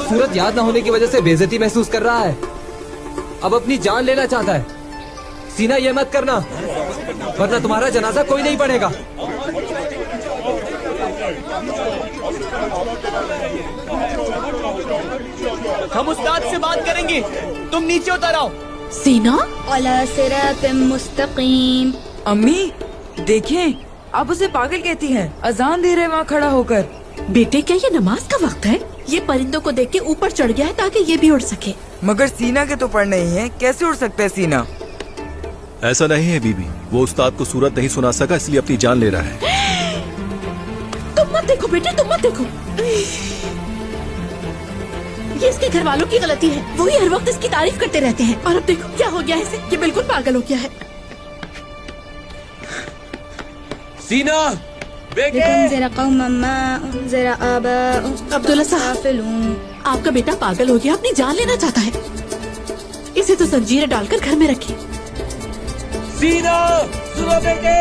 सूरत याद न होने की वजह से बेइज्जती महसूस कर रहा है, अब अपनी जान लेना चाहता है। सीना ये मत करना, वरना तुम्हारा जनाजा कोई नहीं पढ़ेगा। हम उस्ताद से बात करेंगे, तुम नीचे उतर आओ। सीना, अला सिरातिम मुस्तकीम। अम्मी देखें, आप उसे पागल कहती हैं, अजान दे रहे वहाँ खड़ा होकर। बेटे क्या ये नमाज का वक्त है? ये परिंदों को देख के ऊपर चढ़ गया है ताकि ये भी उड़ सके। मगर सीना के तो पढ़ नहीं है, कैसे उड़ सकता है सीना? ऐसा नहीं है बीबी, वो उस्ताद को सूरत नहीं सुना सका इसलिए अपनी जान ले रहा है। तुम मत देखो बेटे, तुम मत देखो। ये इसके घर वालों की गलती है, वही हर वक्त इसकी तारीफ करते रहते हैं। और अब देखो क्या हो गया है इसे, ये बिल्कुल पागल हो गया है। सीना बेटे, लितुनज़िरा क़ौमन मा उनज़िरा आबाउहुम अब्दुल्ला साहब, गाफ़िलून। आपका बेटा पागल हो गया, अपनी जान लेना चाहता है। इसे तो जंजीरें डालकर घर में रखिए। सीना सुनो बेटे,